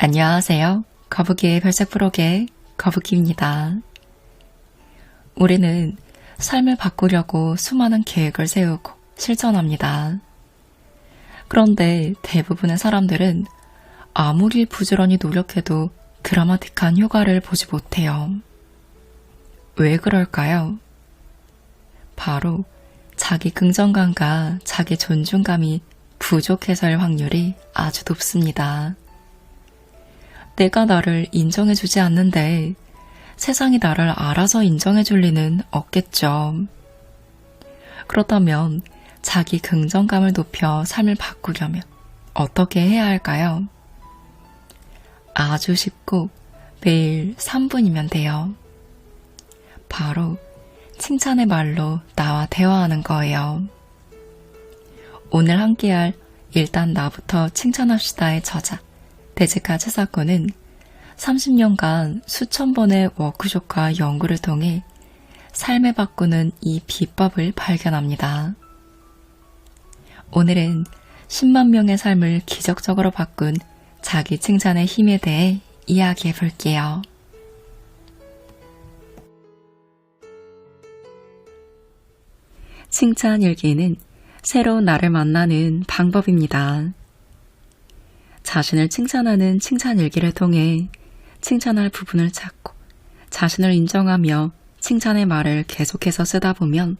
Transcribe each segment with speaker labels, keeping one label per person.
Speaker 1: 안녕하세요. 거북이의 별책 프로그램 거북이입니다. 우리는 삶을 바꾸려고 수많은 계획을 세우고 실천합니다. 그런데 대부분의 사람들은 아무리 부지런히 노력해도 드라마틱한 효과를 보지 못해요. 왜 그럴까요? 바로 자기 긍정감과 자기 존중감이 부족해서일 확률이 아주 높습니다. 내가 나를 인정해주지 않는데 세상이 나를 알아서 인정해줄 리는 없겠죠. 그렇다면 자기 긍정감을 높여 삶을 바꾸려면 어떻게 해야 할까요? 아주 쉽고 매일 3분이면 돼요. 바로 칭찬의 말로 나와 대화하는 거예요. 오늘 함께할 일단 나부터 칭찬합시다의 저자 대지카 최사코는 30년간 수천 번의 워크숍과 연구를 통해 삶을 바꾸는 이 비법을 발견합니다. 오늘은 10만 명의 삶을 기적적으로 바꾼 자기 칭찬의 힘에 대해 이야기해 볼게요. 칭찬 일기는 새로운 나를 만나는 방법입니다. 자신을 칭찬하는 칭찬 일기를 통해 칭찬할 부분을 찾고 자신을 인정하며 칭찬의 말을 계속해서 쓰다 보면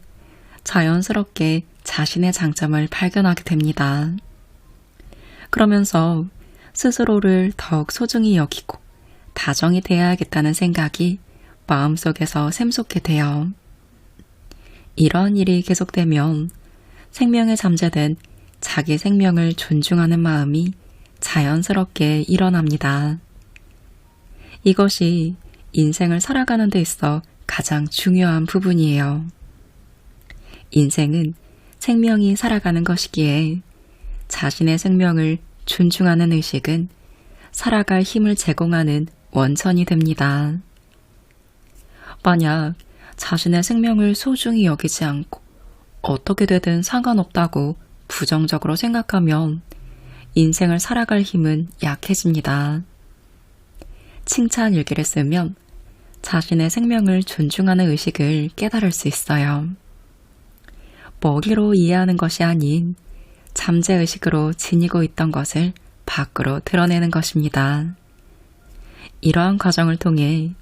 Speaker 1: 자연스럽게 자신의 장점을 발견하게 됩니다. 그러면서 스스로를 더욱 소중히 여기고 다정히 대해야겠다는 생각이 마음속에서 샘솟게 돼요. 이러한 일이 계속되면 생명에 잠재된 자기 생명을 존중하는 마음이 자연스럽게 일어납니다. 이것이 인생을 살아가는 데 있어 가장 중요한 부분이에요. 인생은 생명이 살아가는 것이기에 자신의 생명을 존중하는 의식은 살아갈 힘을 제공하는 원천이 됩니다. 만약 자신의 생명을 소중히 여기지 않고 어떻게 되든 상관없다고 부정적으로 생각하면 인생을 살아갈 힘은 약해집니다. 칭찬 일기를 쓰면 자신의 생명을 존중하는 의식을 깨달을 수 있어요. 머리로 이해하는 것이 아닌 잠재의식으로 지니고 있던 것을 밖으로 드러내는 것입니다. 이러한 과정을 통해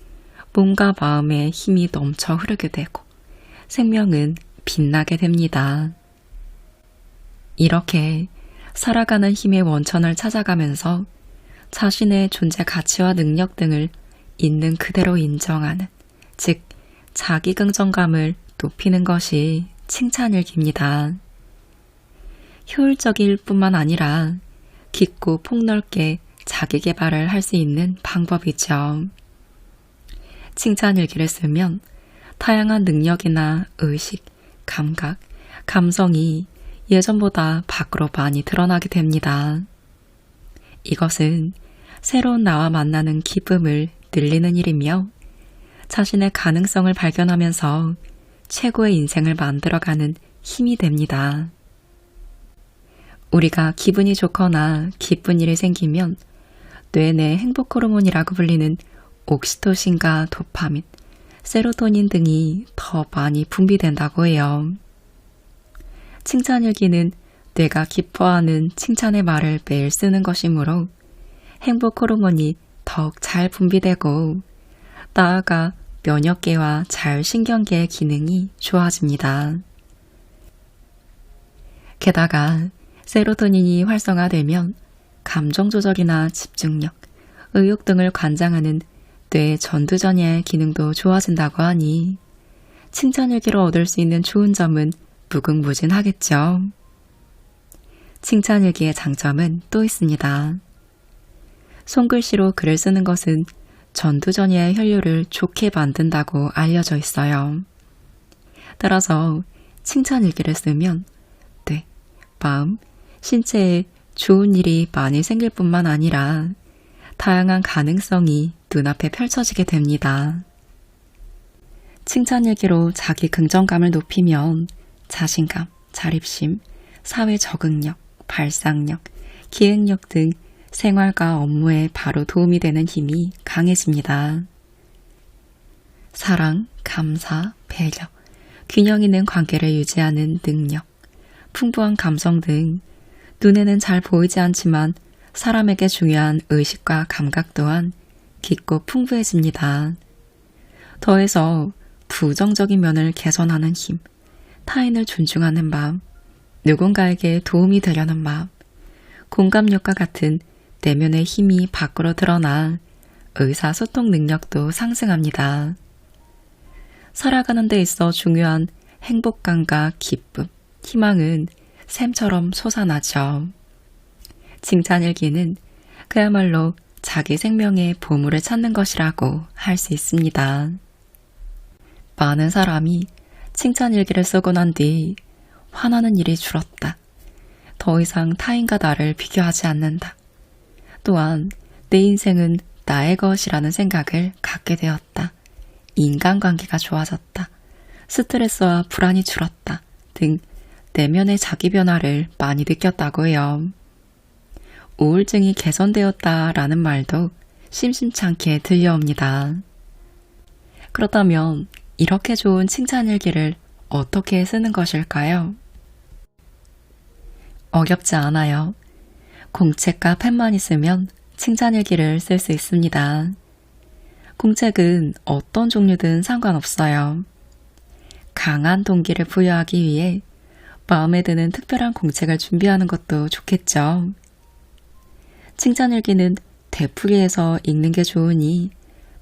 Speaker 1: 몸과 마음에 힘이 넘쳐 흐르게 되고 생명은 빛나게 됩니다. 이렇게 살아가는 힘의 원천을 찾아가면서 자신의 존재 가치와 능력 등을 있는 그대로 인정하는, 즉 자기 긍정감을 높이는 것이 칭찬일기입니다. 효율적일 뿐만 아니라 깊고 폭넓게 자기 개발을 할 수 있는 방법이죠. 칭찬일기를 쓰면 다양한 능력이나 의식, 감각, 감성이 예전보다 밖으로 많이 드러나게 됩니다. 이것은 새로운 나와 만나는 기쁨을 늘리는 일이며 자신의 가능성을 발견하면서 최고의 인생을 만들어가는 힘이 됩니다. 우리가 기분이 좋거나 기쁜 일이 생기면 뇌 내 행복 호르몬이라고 불리는 옥시토신과 도파민, 세로토닌 등이 더 많이 분비된다고 해요. 칭찬일기는 뇌가 기뻐하는 칭찬의 말을 매일 쓰는 것이므로 행복 호르몬이 더욱 잘 분비되고 나아가 면역계와 자율신경계의 기능이 좋아집니다. 게다가 세로토닌이 활성화되면 감정 조절이나 집중력, 의욕 등을 관장하는 뇌 전두전이의 기능도 좋아진다고 하니 칭찬일기로 얻을 수 있는 좋은 점은 무궁무진하겠죠. 칭찬일기의 장점은 또 있습니다. 손글씨로 글을 쓰는 것은 전두전이의 혈류를 좋게 만든다고 알려져 있어요. 따라서 칭찬일기를 쓰면 뇌, 마음, 신체에 좋은 일이 많이 생길 뿐만 아니라 다양한 가능성이 눈앞에 펼쳐지게 됩니다. 칭찬일기로 자기 긍정감을 높이면 자신감, 자립심, 사회 적응력, 발상력, 기획력 등 생활과 업무에 바로 도움이 되는 힘이 강해집니다. 사랑, 감사, 배려, 균형 있는 관계를 유지하는 능력, 풍부한 감성 등 눈에는 잘 보이지 않지만 사람에게 중요한 의식과 감각 또한 깊고 풍부해집니다. 더해서 부정적인 면을 개선하는 힘, 타인을 존중하는 마음, 누군가에게 도움이 되려는 마음, 공감력과 같은 내면의 힘이 밖으로 드러나 의사소통 능력도 상승합니다. 살아가는 데 있어 중요한 행복감과 기쁨, 희망은 샘처럼 솟아나죠. 칭찬일기는 그야말로 자기 생명의 보물을 찾는 것이라고 할 수 있습니다. 많은 사람이 칭찬일기를 쓰고 난 뒤 화나는 일이 줄었다. 더 이상 타인과 나를 비교하지 않는다. 또한 내 인생은 나의 것이라는 생각을 갖게 되었다. 인간관계가 좋아졌다. 스트레스와 불안이 줄었다. 등 내면의 자기 변화를 많이 느꼈다고 해요. 우울증이 개선되었다라는 말도 심심찮게 들려옵니다. 그렇다면 이렇게 좋은 칭찬일기를 어떻게 쓰는 것일까요? 어렵지 않아요. 공책과 펜만 있으면 칭찬일기를 쓸 수 있습니다. 공책은 어떤 종류든 상관없어요. 강한 동기를 부여하기 위해 마음에 드는 특별한 공책을 준비하는 것도 좋겠죠. 칭찬일기는 되풀이해서 읽는 게 좋으니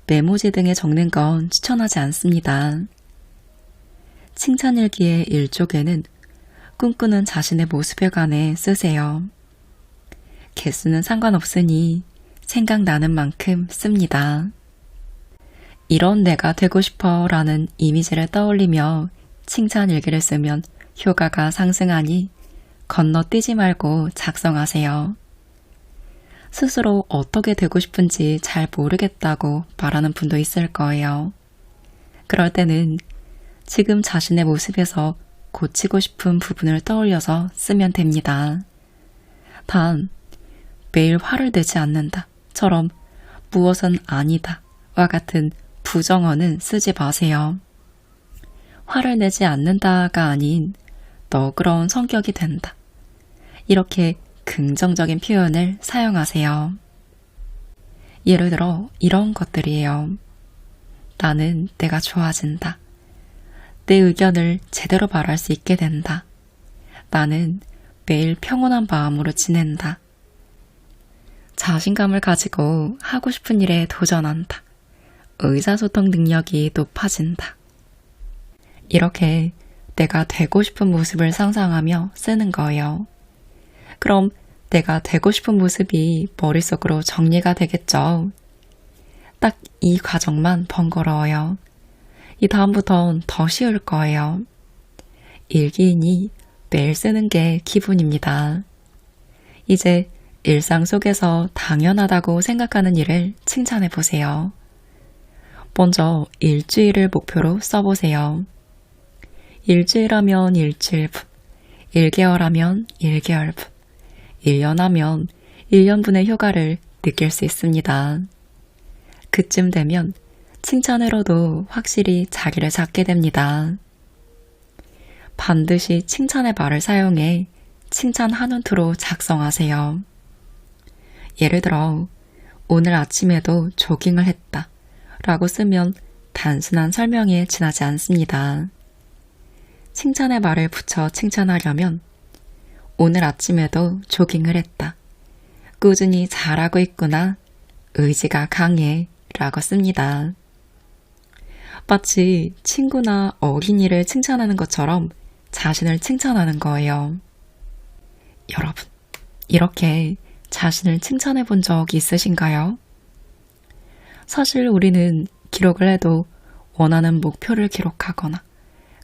Speaker 1: 메모지 등에 적는 건 추천하지 않습니다. 칭찬일기의 1쪽에는 꿈꾸는 자신의 모습에 관해 쓰세요. 개수는 상관없으니 생각나는 만큼 씁니다. 이런 내가 되고 싶어 라는 이미지를 떠올리며 칭찬일기를 쓰면 효과가 상승하니 건너뛰지 말고 작성하세요. 스스로 어떻게 되고 싶은지 잘 모르겠다고 말하는 분도 있을 거예요. 그럴 때는 지금 자신의 모습에서 고치고 싶은 부분을 떠올려서 쓰면 됩니다. 단, 매일 화를 내지 않는다처럼 무엇은 아니다와 같은 부정어는 쓰지 마세요. 화를 내지 않는다가 아닌 너그러운 성격이 된다. 이렇게 긍정적인 표현을 사용하세요. 예를 들어 이런 것들이에요. 나는 내가 좋아진다. 내 의견을 제대로 말할 수 있게 된다. 나는 매일 평온한 마음으로 지낸다. 자신감을 가지고 하고 싶은 일에 도전한다. 의사소통 능력이 높아진다. 이렇게 내가 되고 싶은 모습을 상상하며 쓰는 거예요. 그럼 내가 되고 싶은 모습이 머릿속으로 정리가 되겠죠. 딱 이 과정만 번거로워요. 이 다음부턴 더 쉬울 거예요. 일기이니 매일 쓰는 게 기본입니다. 이제 일상 속에서 당연하다고 생각하는 일을 칭찬해 보세요. 먼저 일주일을 목표로 써보세요. 일주일하면 일주일분, 1개월하면 1개월분, 1년하면 1년분의 효과를 느낄 수 있습니다. 그쯤 되면 칭찬으로도 확실히 자기를 찾게 됩니다. 반드시 칭찬의 말을 사용해 칭찬 한원투로 작성하세요. 예를 들어 오늘 아침에도 조깅을 했다 라고 쓰면 단순한 설명에 지나지 않습니다. 칭찬의 말을 붙여 칭찬하려면 오늘 아침에도 조깅을 했다. 꾸준히 잘하고 있구나. 의지가 강해 라고 씁니다. 마치 친구나 어린이를 칭찬하는 것처럼 자신을 칭찬하는 거예요. 여러분, 이렇게 자신을 칭찬해 본 적 있으신가요? 사실 우리는 기록을 해도 원하는 목표를 기록하거나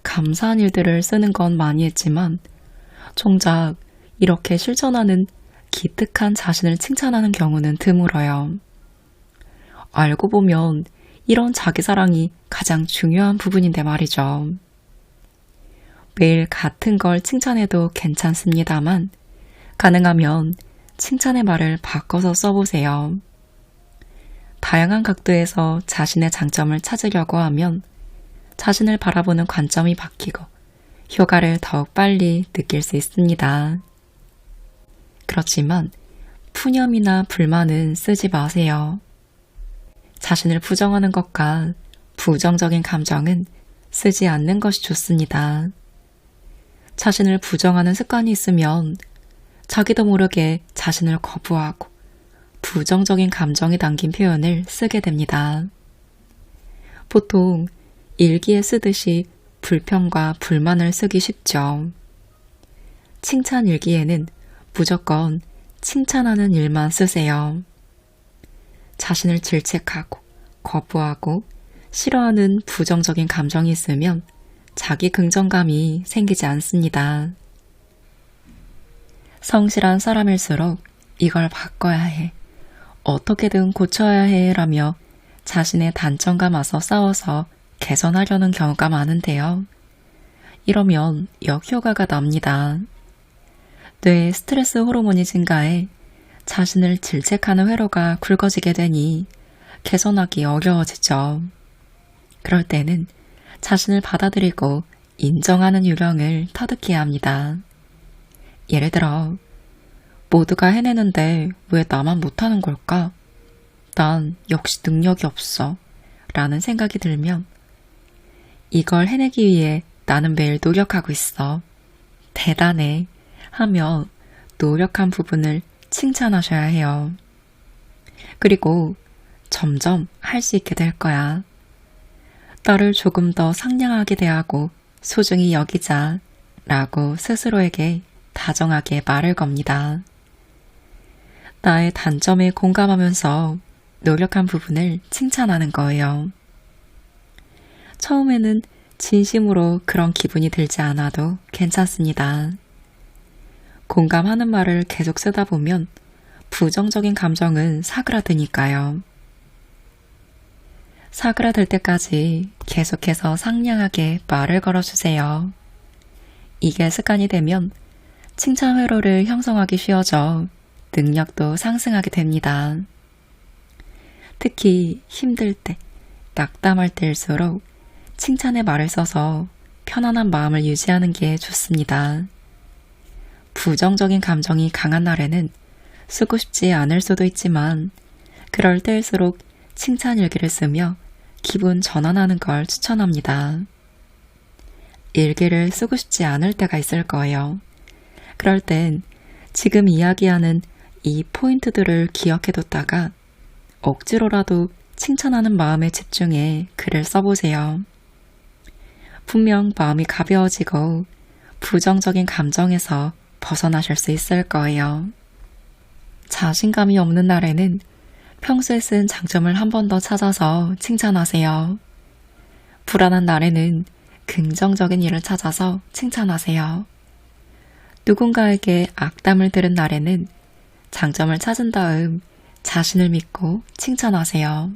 Speaker 1: 감사한 일들을 쓰는 건 많이 했지만 정작 이렇게 실천하는 기특한 자신을 칭찬하는 경우는 드물어요. 알고 보면 이런 자기사랑이 가장 중요한 부분인데 말이죠. 매일 같은 걸 칭찬해도 괜찮습니다만 가능하면 칭찬의 말을 바꿔서 써보세요. 다양한 각도에서 자신의 장점을 찾으려고 하면 자신을 바라보는 관점이 바뀌고 효과를 더욱 빨리 느낄 수 있습니다. 그렇지만 푸념이나 불만은 쓰지 마세요. 자신을 부정하는 것과 부정적인 감정은 쓰지 않는 것이 좋습니다. 자신을 부정하는 습관이 있으면 자기도 모르게 자신을 거부하고 부정적인 감정이 담긴 표현을 쓰게 됩니다. 보통 일기에 쓰듯이 불평과 불만을 쓰기 쉽죠. 칭찬 일기에는 무조건 칭찬하는 일만 쓰세요. 자신을 질책하고 거부하고 싫어하는 부정적인 감정이 있으면 자기 긍정감이 생기지 않습니다. 성실한 사람일수록 이걸 바꿔야 해, 어떻게든 고쳐야 해 라며 자신의 단점과 맞서 싸워서 개선하려는 경우가 많은데요. 이러면 역효과가 납니다. 뇌의 스트레스 호르몬이 증가해 자신을 질책하는 회로가 굵어지게 되니 개선하기 어려워지죠. 그럴 때는 자신을 받아들이고 인정하는 요령을 터득해야 합니다. 예를 들어, 모두가 해내는데 왜 나만 못하는 걸까? 난 역시 능력이 없어 라는 생각이 들면 이걸 해내기 위해 나는 매일 노력하고 있어. 대단해 하며 노력한 부분을 칭찬하셔야 해요. 그리고 점점 할 수 있게 될 거야. 나를 조금 더 상냥하게 대하고 소중히 여기자 라고 스스로에게 다정하게 말을 겁니다. 나의 단점에 공감하면서 노력한 부분을 칭찬하는 거예요. 처음에는 진심으로 그런 기분이 들지 않아도 괜찮습니다. 공감하는 말을 계속 쓰다 보면 부정적인 감정은 사그라드니까요. 사그라들 때까지 계속해서 상냥하게 말을 걸어주세요. 이게 습관이 되면 칭찬 회로를 형성하기 쉬워져 능력도 상승하게 됩니다. 특히 힘들 때, 낙담할 때일수록 칭찬의 말을 써서 편안한 마음을 유지하는 게 좋습니다. 부정적인 감정이 강한 날에는 쓰고 싶지 않을 수도 있지만 그럴 때일수록 칭찬 일기를 쓰며 기분 전환하는 걸 추천합니다. 일기를 쓰고 싶지 않을 때가 있을 거예요. 그럴 땐 지금 이야기하는 이 포인트들을 기억해뒀다가 억지로라도 칭찬하는 마음에 집중해 글을 써보세요. 분명 마음이 가벼워지고 부정적인 감정에서 벗어나실 수 있을 거예요. 자신감이 없는 날에는 평소에 쓴 장점을 한 번 더 찾아서 칭찬하세요. 불안한 날에는 긍정적인 일을 찾아서 칭찬하세요. 누군가에게 악담을 들은 날에는 장점을 찾은 다음 자신을 믿고 칭찬하세요.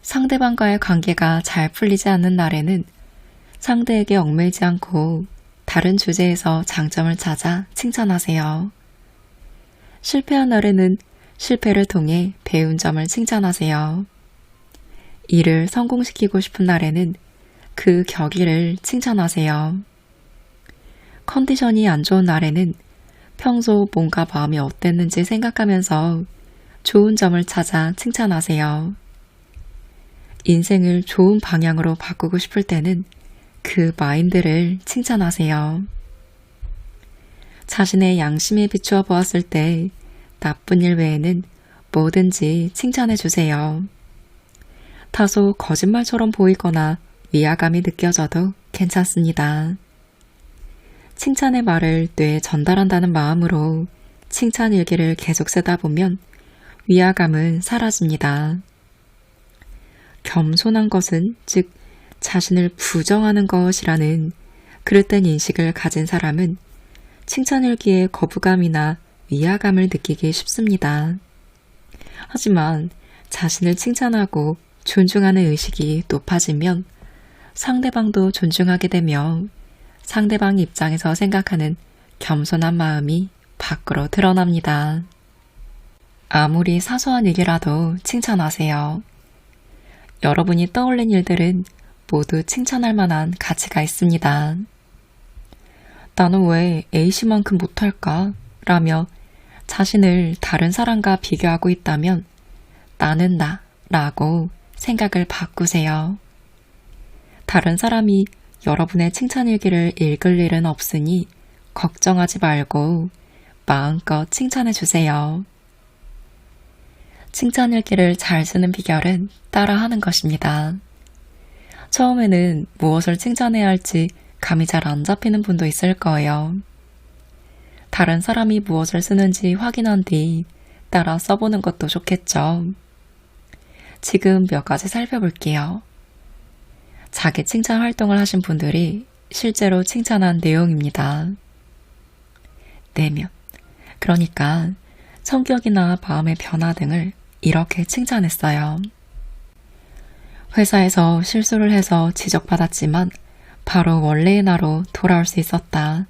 Speaker 1: 상대방과의 관계가 잘 풀리지 않는 날에는 상대에게 얽매이지 않고 다른 주제에서 장점을 찾아 칭찬하세요. 실패한 날에는 실패를 통해 배운 점을 칭찬하세요. 일을 성공시키고 싶은 날에는 그 격의를 칭찬하세요. 컨디션이 안 좋은 날에는 평소 뭔가 마음이 어땠는지 생각하면서 좋은 점을 찾아 칭찬하세요. 인생을 좋은 방향으로 바꾸고 싶을 때는 그 마인드를 칭찬하세요. 자신의 양심에 비추어 보았을 때 나쁜 일 외에는 뭐든지 칭찬해 주세요. 다소 거짓말처럼 보이거나 위화감이 느껴져도 괜찮습니다. 칭찬의 말을 뇌에 전달한다는 마음으로 칭찬 일기를 계속 쓰다 보면 위화감은 사라집니다. 겸손한 것은 즉 자신을 부정하는 것이라는 그릇된 인식을 가진 사람은 칭찬일기에 거부감이나 위화감을 느끼기 쉽습니다. 하지만 자신을 칭찬하고 존중하는 의식이 높아지면 상대방도 존중하게 되며 상대방 입장에서 생각하는 겸손한 마음이 밖으로 드러납니다. 아무리 사소한 일이라도 칭찬하세요. 여러분이 떠올린 일들은 모두 칭찬할 만한 가치가 있습니다. 나는 왜 A씨만큼 못할까? 라며 자신을 다른 사람과 비교하고 있다면 나는 나 라고 생각을 바꾸세요. 다른 사람이 여러분의 칭찬일기를 읽을 일은 없으니 걱정하지 말고 마음껏 칭찬해 주세요. 칭찬일기를 잘 쓰는 비결은 따라하는 것입니다. 처음에는 무엇을 칭찬해야 할지 감이 잘 안 잡히는 분도 있을 거예요. 다른 사람이 무엇을 쓰는지 확인한 뒤 따라 써보는 것도 좋겠죠. 지금 몇 가지 살펴볼게요. 자기 칭찬 활동을 하신 분들이 실제로 칭찬한 내용입니다. 내면, 그러니까 성격이나 마음의 변화 등을 이렇게 칭찬했어요. 회사에서 실수를 해서 지적받았지만 바로 원래의 나로 돌아올 수 있었다.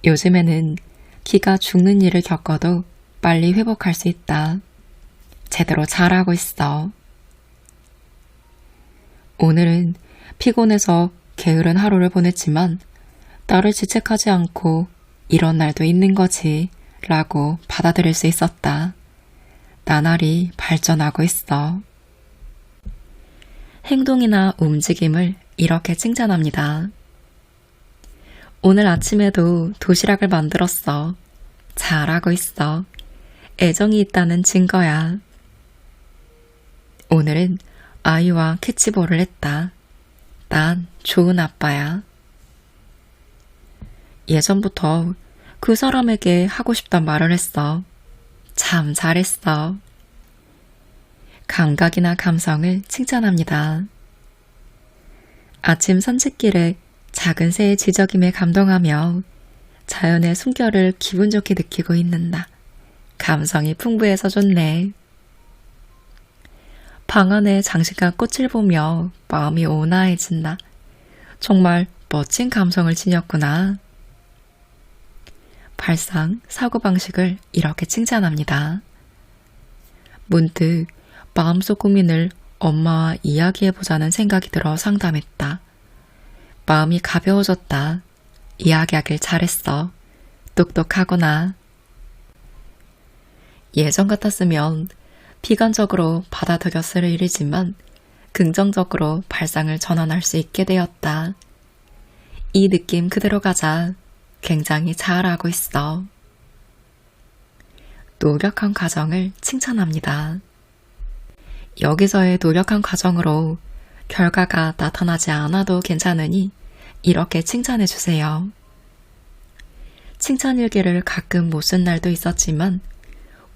Speaker 1: 요즘에는 기가 죽는 일을 겪어도 빨리 회복할 수 있다. 제대로 잘하고 있어. 오늘은 피곤해서 게으른 하루를 보냈지만 나를 지책하지 않고 이런 날도 있는 거지 라고 받아들일 수 있었다. 나날이 발전하고 있어. 행동이나 움직임을 이렇게 칭찬합니다. 오늘 아침에도 도시락을 만들었어. 잘하고 있어. 애정이 있다는 증거야. 오늘은 아이와 캐치볼을 했다. 난 좋은 아빠야. 예전부터 그 사람에게 하고 싶단 말을 했어. 참 잘했어. 감각이나 감성을 칭찬합니다. 아침 산책길에 작은 새의 지저김에 감동하며 자연의 숨결을 기분 좋게 느끼고 있는 나. 감성이 풍부해서 좋네. 방 안에 장식한 꽃을 보며 마음이 온화해진다. 정말 멋진 감성을 지녔구나. 발상, 사고방식을 이렇게 칭찬합니다. 문득 마음속 고민을 엄마와 이야기해보자는 생각이 들어 상담했다. 마음이 가벼워졌다. 이야기하길 잘했어. 똑똑하구나. 예전 같았으면 비관적으로 받아들였을 일이지만 긍정적으로 발상을 전환할 수 있게 되었다. 이 느낌 그대로 가자. 굉장히 잘하고 있어. 노력한 과정을 칭찬합니다. 여기서의 노력한 과정으로 결과가 나타나지 않아도 괜찮으니 이렇게 칭찬해 주세요. 칭찬일기를 가끔 못 쓴 날도 있었지만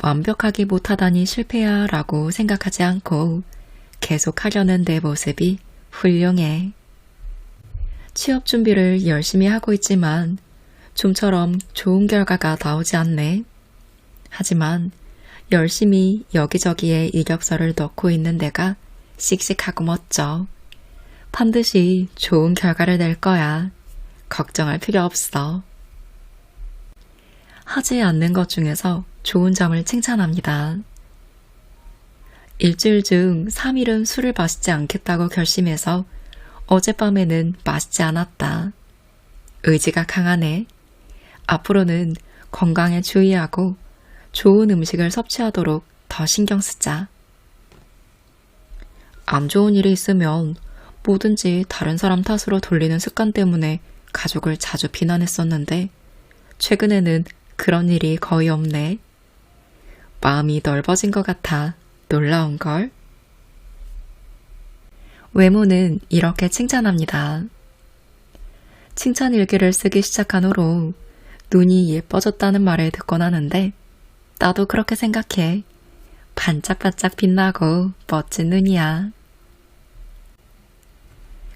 Speaker 1: 완벽하게 못하다니 실패야 라고 생각하지 않고 계속 하려는 내 모습이 훌륭해. 취업 준비를 열심히 하고 있지만 좀처럼 좋은 결과가 나오지 않네. 하지만 열심히 여기저기에 이력서를 넣고 있는 내가 씩씩하고 멋져. 반드시 좋은 결과를 낼 거야. 걱정할 필요 없어. 하지 않는 것 중에서 좋은 점을 칭찬합니다. 일주일 중 3일은 술을 마시지 않겠다고 결심해서 어젯밤에는 마시지 않았다. 의지가 강하네. 앞으로는 건강에 주의하고 좋은 음식을 섭취하도록 더 신경 쓰자. 안 좋은 일이 있으면 뭐든지 다른 사람 탓으로 돌리는 습관 때문에 가족을 자주 비난했었는데 최근에는 그런 일이 거의 없네. 마음이 넓어진 것 같아 놀라운걸. 외모는 이렇게 칭찬합니다. 칭찬 일기를 쓰기 시작한 후로 눈이 예뻐졌다는 말을 듣곤 하는데 나도 그렇게 생각해. 반짝반짝 빛나고 멋진 눈이야.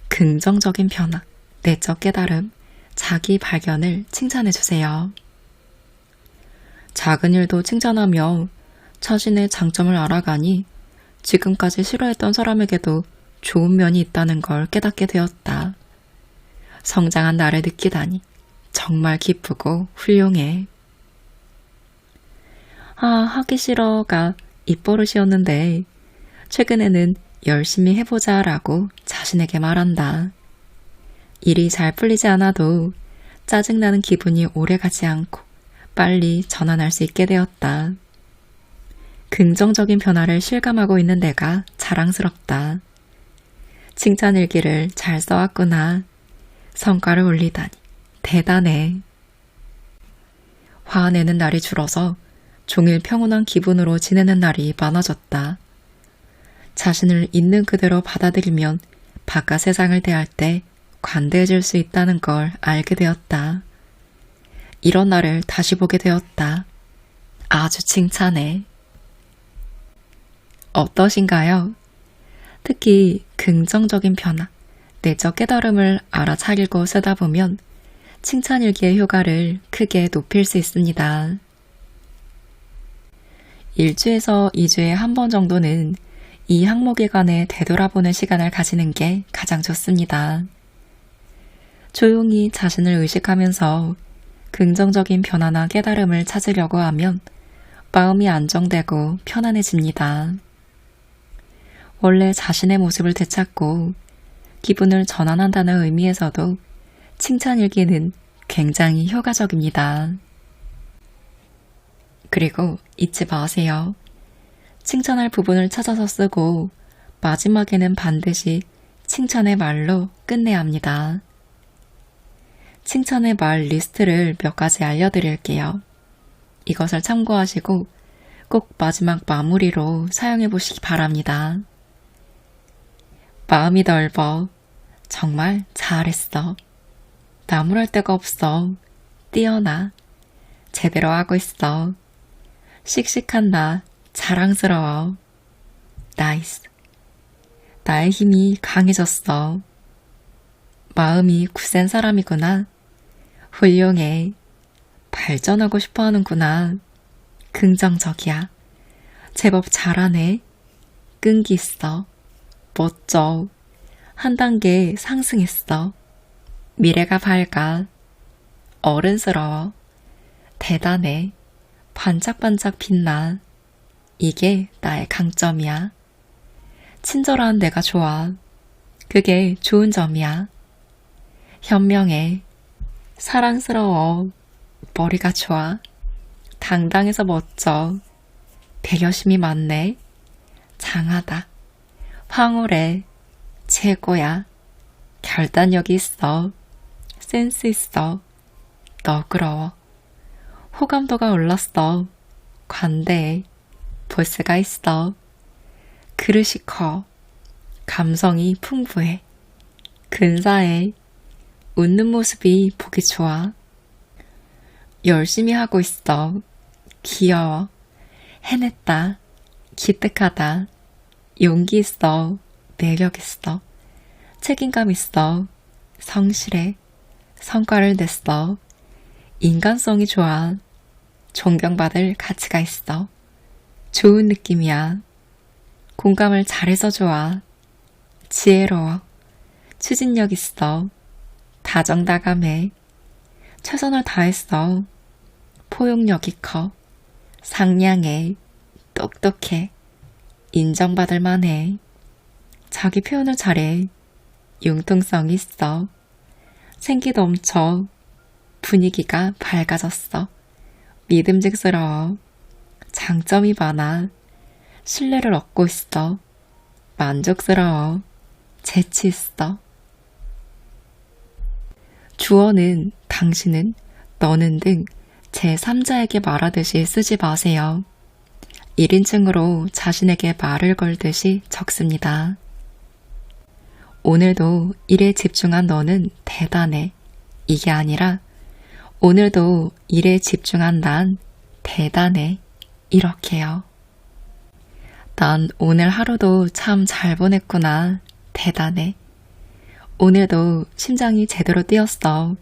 Speaker 1: 긍정적인 변화, 내적 깨달음, 자기 발견을 칭찬해주세요. 작은 일도 칭찬하며 자신의 장점을 알아가니 지금까지 싫어했던 사람에게도 좋은 면이 있다는 걸 깨닫게 되었다. 성장한 나를 느끼다니 정말 기쁘고 훌륭해. 하기 싫어가 입버릇이었는데 최근에는 열심히 해보자라고 자신에게 말한다. 일이 잘 풀리지 않아도 짜증나는 기분이 오래가지 않고 빨리 전환할 수 있게 되었다. 긍정적인 변화를 실감하고 있는 내가 자랑스럽다. 칭찬일기를 잘 써왔구나. 성과를 올리다니 대단해. 화내는 날이 줄어서 종일 평온한 기분으로 지내는 날이 많아졌다. 자신을 있는 그대로 받아들이면 바깥 세상을 대할 때 관대해질 수 있다는 걸 알게 되었다. 이런 날을 다시 보게 되었다. 아주 칭찬해. 어떠신가요? 특히 긍정적인 변화, 내적 깨달음을 알아차리고 쓰다 보면 칭찬일기의 효과를 크게 높일 수 있습니다. 1주에서 2주에 한 번 정도는 이 항목에 관해 되돌아보는 시간을 가지는 게 가장 좋습니다. 조용히 자신을 의식하면서 긍정적인 변화나 깨달음을 찾으려고 하면 마음이 안정되고 편안해집니다. 원래 자신의 모습을 되찾고 기분을 전환한다는 의미에서도 칭찬일기는 굉장히 효과적입니다. 그리고 잊지 마세요. 칭찬할 부분을 찾아서 쓰고 마지막에는 반드시 칭찬의 말로 끝내야 합니다. 칭찬의 말 리스트를 몇 가지 알려드릴게요. 이것을 참고하시고 꼭 마지막 마무리로 사용해 보시기 바랍니다. 마음이 넓어. 정말 잘했어. 나무랄 데가 없어. 뛰어나. 제대로 하고 있어. 씩씩한 나. 자랑스러워. 나이스. 나의 힘이 강해졌어. 마음이 굳센 사람이구나. 훌륭해. 발전하고 싶어 하는구나. 긍정적이야. 제법 잘하네. 끈기 있어. 멋져. 한 단계 상승했어. 미래가 밝아. 어른스러워. 대단해. 반짝반짝 빛나. 이게 나의 강점이야. 친절한 내가 좋아. 그게 좋은 점이야. 현명해. 사랑스러워. 머리가 좋아. 당당해서 멋져. 배려심이 많네. 장하다. 황홀해. 최고야. 결단력이 있어. 센스 있어. 너그러워. 호감도가 올랐어. 관대해. 보스가 있어. 그릇이 커. 감성이 풍부해. 근사해. 웃는 모습이 보기 좋아. 열심히 하고 있어. 귀여워. 해냈다. 기특하다. 용기 있어. 매력 있어. 책임감 있어. 성실해. 성과를 냈어. 인간성이 좋아. 존경받을 가치가 있어. 좋은 느낌이야. 공감을 잘해서 좋아. 지혜로워. 추진력 있어. 다정다감해. 최선을 다했어. 포용력이 커. 상냥해. 똑똑해. 인정받을 만해. 자기 표현을 잘해. 융통성이 있어. 생기 넘쳐. 분위기가 밝아졌어. 믿음직스러워. 장점이 많아. 신뢰를 얻고 있어. 만족스러워. 재치 있어. 주어는 당신은, 너는 등 제3자에게 말하듯이 쓰지 마세요. 1인칭으로 자신에게 말을 걸듯이 적습니다. 오늘도 일에 집중한 너는 대단해. 이게 아니라 오늘도 일에 집중한 난 대단해. 이렇게요. 난 오늘 하루도 참 잘 보냈구나. 대단해. 오늘도 심장이 제대로 뛰었어.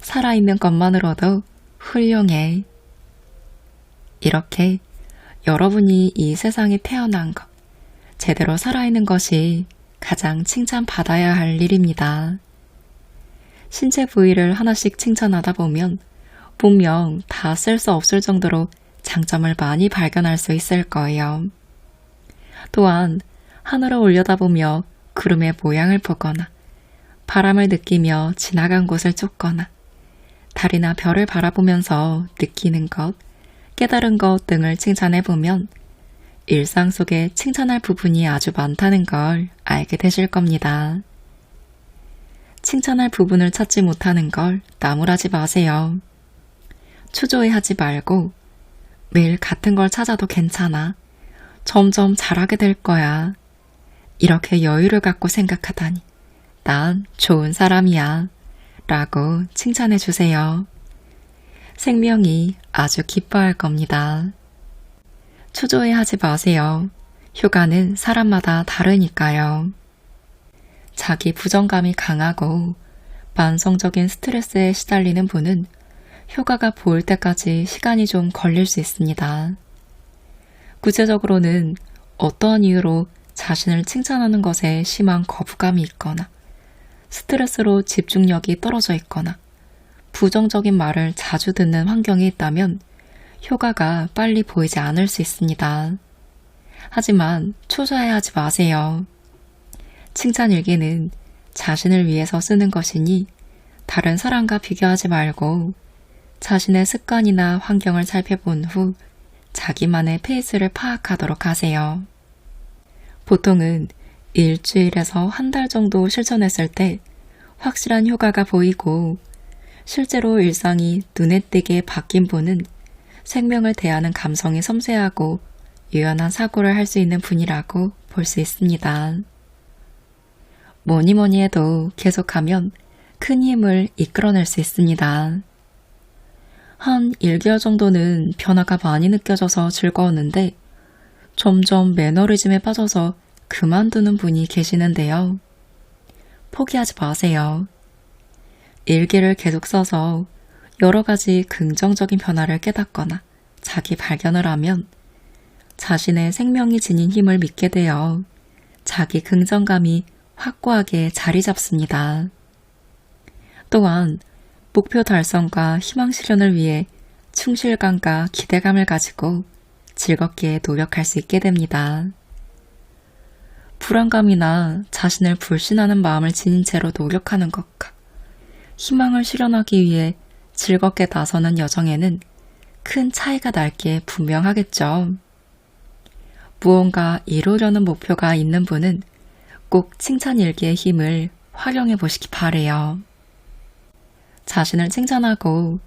Speaker 1: 살아있는 것만으로도 훌륭해. 이렇게 여러분이 이 세상에 태어난 것, 제대로 살아있는 것이 가장 칭찬받아야 할 일입니다. 신체 부위를 하나씩 칭찬하다 보면 분명 다 쓸 수 없을 정도로 장점을 많이 발견할 수 있을 거예요. 또한 하늘을 올려다보며 구름의 모양을 보거나 바람을 느끼며 지나간 곳을 쫓거나 달이나 별을 바라보면서 느끼는 것, 깨달은 것 등을 칭찬해보면 일상 속에 칭찬할 부분이 아주 많다는 걸 알게 되실 겁니다. 칭찬할 부분을 찾지 못하는 걸 나무라지 마세요. 초조해하지 말고 매일 같은 걸 찾아도 괜찮아. 점점 잘하게 될 거야. 이렇게 여유를 갖고 생각하다니 난 좋은 사람이야. 라고 칭찬해 주세요. 생명이 아주 기뻐할 겁니다. 초조해하지 마세요. 효과는 사람마다 다르니까요. 자기 부정감이 강하고 만성적인 스트레스에 시달리는 분은 효과가 보일 때까지 시간이 좀 걸릴 수 있습니다. 구체적으로는 어떠한 이유로 자신을 칭찬하는 것에 심한 거부감이 있거나 스트레스로 집중력이 떨어져 있거나 부정적인 말을 자주 듣는 환경이 있다면 효과가 빨리 보이지 않을 수 있습니다. 하지만 초조해하지 마세요. 칭찬 일기는 자신을 위해서 쓰는 것이니 다른 사람과 비교하지 말고 자신의 습관이나 환경을 살펴본 후 자기만의 페이스를 파악하도록 하세요. 보통은 일주일에서 한 달 정도 실천했을 때 확실한 효과가 보이고 실제로 일상이 눈에 띄게 바뀐 분은 생명을 대하는 감성이 섬세하고 유연한 사고를 할 수 있는 분이라고 볼 수 있습니다. 뭐니 해도 계속하면 큰 힘을 이끌어낼 수 있습니다. 한 1개월 정도는 변화가 많이 느껴져서 즐거웠는데 점점 매너리즘에 빠져서 그만두는 분이 계시는데요. 포기하지 마세요. 일기를 계속 써서 여러 가지 긍정적인 변화를 깨닫거나 자기 발견을 하면 자신의 생명이 지닌 힘을 믿게 되어 자기 긍정감이 확고하게 자리 잡습니다. 또한 목표 달성과 희망 실현을 위해 충실감과 기대감을 가지고 즐겁게 노력할 수 있게 됩니다. 불안감이나 자신을 불신하는 마음을 지닌 채로 노력하는 것과 희망을 실현하기 위해 즐겁게 나서는 여정에는 큰 차이가 날 게 분명하겠죠. 무언가 이루려는 목표가 있는 분은 꼭 칭찬 일기의 힘을 활용해 보시기 바래요. 자신을 칭찬하고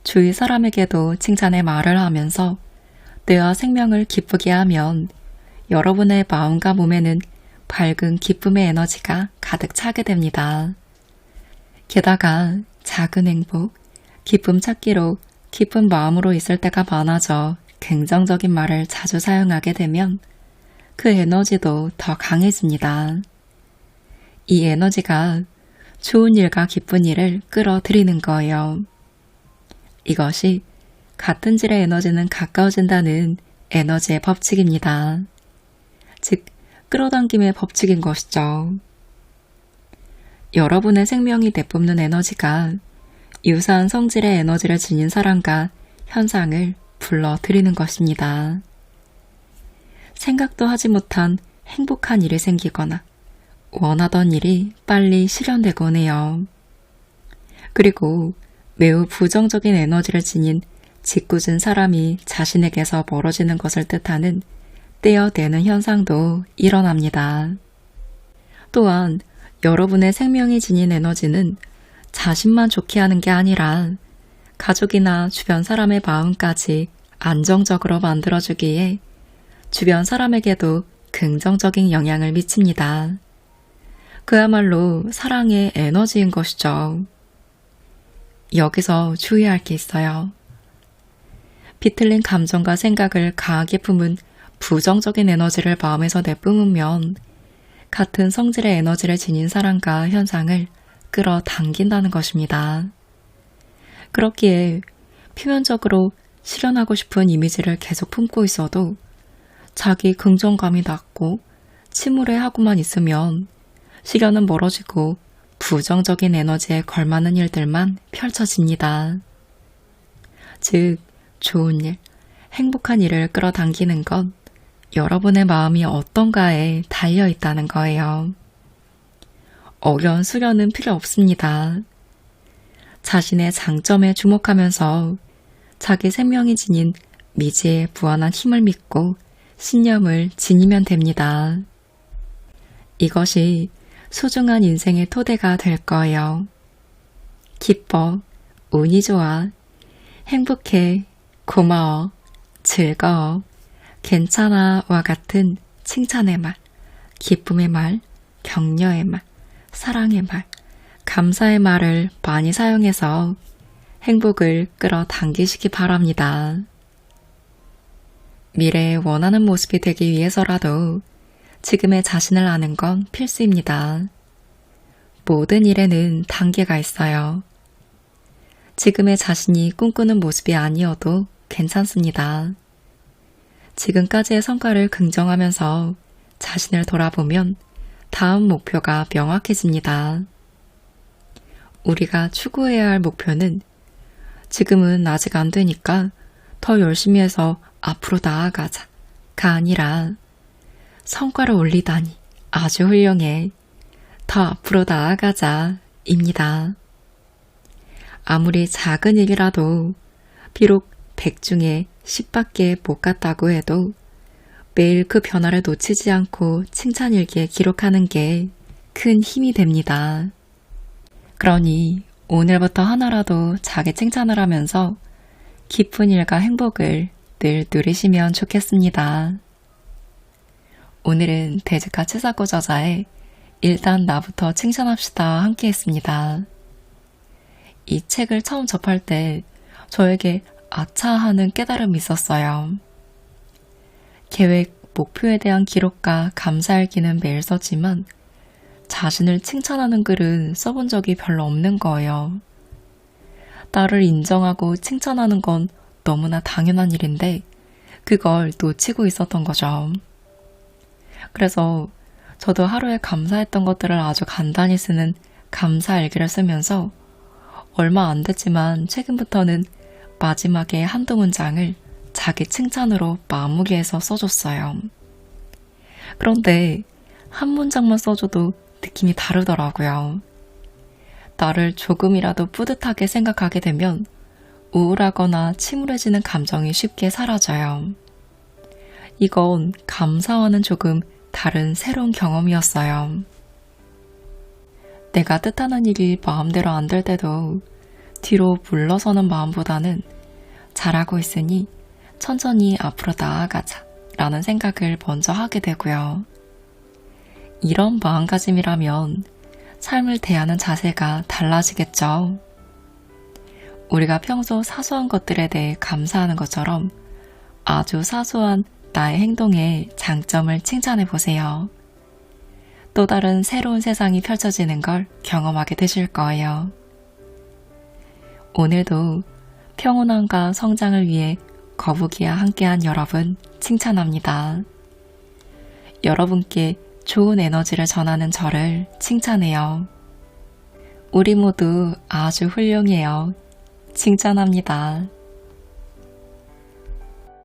Speaker 1: 주위 사람에게도 칭찬의 말을 하면서 뇌와 생명을 기쁘게 하면 여러분의 마음과 몸에는 밝은 기쁨의 에너지가 가득 차게 됩니다. 게다가 작은 행복, 기쁨 찾기로 기쁜 마음으로 있을 때가 많아져 긍정적인 말을 자주 사용하게 되면 그 에너지도 더 강해집니다. 이 에너지가 좋은 일과 기쁜 일을 끌어들이는 거예요. 이것이 같은 질의 에너지는 가까워진다는 에너지의 법칙입니다. 즉, 끌어당김의 법칙인 것이죠. 여러분의 생명이 내뿜는 에너지가 유사한 성질의 에너지를 지닌 사람과 현상을 불러들이는 것입니다. 생각도 하지 못한 행복한 일이 생기거나 원하던 일이 빨리 실현되곤 해요. 그리고 매우 부정적인 에너지를 지닌 짓궂은 사람이 자신에게서 멀어지는 것을 뜻하는 떼어내는 현상도 일어납니다. 또한 여러분의 생명이 지닌 에너지는 자신만 좋게 하는 게 아니라 가족이나 주변 사람의 마음까지 안정적으로 만들어주기에 주변 사람에게도 긍정적인 영향을 미칩니다. 그야말로 사랑의 에너지인 것이죠. 여기서 주의할 게 있어요. 비틀린 감정과 생각을 강하게 품은 부정적인 에너지를 마음에서 내뿜으면 같은 성질의 에너지를 지닌 사람과 현상을 끌어당긴다는 것입니다. 그렇기에 표면적으로 실현하고 싶은 이미지를 계속 품고 있어도 자기 긍정감이 낮고 침울해하고만 있으면 실현은 멀어지고 부정적인 에너지에 걸맞는 일들만 펼쳐집니다. 즉, 좋은 일, 행복한 일을 끌어당기는 건 여러분의 마음이 어떤가에 달려 있다는 거예요. 어려운 수련은 필요 없습니다. 자신의 장점에 주목하면서 자기 생명이 지닌 미지의 무한한 힘을 믿고 신념을 지니면 됩니다. 이것이 소중한 인생의 토대가 될 거예요. 기뻐, 운이 좋아, 행복해, 고마워, 즐거워, 괜찮아와 같은 칭찬의 말, 기쁨의 말, 격려의 말, 사랑의 말, 감사의 말을 많이 사용해서 행복을 끌어당기시기 바랍니다. 미래에 원하는 모습이 되기 위해서라도 지금의 자신을 아는 건 필수입니다. 모든 일에는 단계가 있어요. 지금의 자신이 꿈꾸는 모습이 아니어도 괜찮습니다. 지금까지의 성과를 긍정하면서 자신을 돌아보면 다음 목표가 명확해집니다. 우리가 추구해야 할 목표는 지금은 아직 안 되니까 더 열심히 해서 앞으로 나아가자가 아니라 성과를 올리다니 아주 훌륭해. 더 앞으로 나아가자입니다. 아무리 작은 일이라도 비록 100 중에 10밖에 못 갔다고 해도 매일 그 변화를 놓치지 않고 칭찬일기에 기록하는 게 큰 힘이 됩니다. 그러니 오늘부터 하나라도 자기 칭찬을 하면서 기쁜 일과 행복을 늘 누리시면 좋겠습니다. 오늘은 데즈카 치사코 저자의 일단 나부터 칭찬합시다 함께 했습니다. 이 책을 처음 접할 때 저에게 아차 하는 깨달음이 있었어요. 계획, 목표에 대한 기록과 감사일기는 매일 썼지만 자신을 칭찬하는 글은 써본 적이 별로 없는 거예요. 나를 인정하고 칭찬하는 건 너무나 당연한 일인데 그걸 놓치고 있었던 거죠. 그래서 저도 하루에 감사했던 것들을 아주 간단히 쓰는 감사일기를 쓰면서 얼마 안 됐지만 최근부터는 마지막에 한두 문장을 자기 칭찬으로 마무리해서 써줬어요. 그런데 한 문장만 써줘도 느낌이 다르더라고요. 나를 조금이라도 뿌듯하게 생각하게 되면 우울하거나 침울해지는 감정이 쉽게 사라져요. 이건 감사와는 조금 다른 새로운 경험이었어요. 내가 뜻하는 일이 마음대로 안 될 때도 뒤로 물러서는 마음보다는 잘하고 있으니 천천히 앞으로 나아가자 라는 생각을 먼저 하게 되고요. 이런 마음가짐이라면 삶을 대하는 자세가 달라지겠죠. 우리가 평소 사소한 것들에 대해 감사하는 것처럼 아주 사소한 나의 행동에 장점을 칭찬해 보세요. 또 다른 새로운 세상이 펼쳐지는 걸 경험하게 되실 거예요. 오늘도 평온함과 성장을 위해 거북이와 함께한 여러분 칭찬합니다. 여러분께 좋은 에너지를 전하는 저를 칭찬해요. 우리 모두 아주 훌륭해요. 칭찬합니다.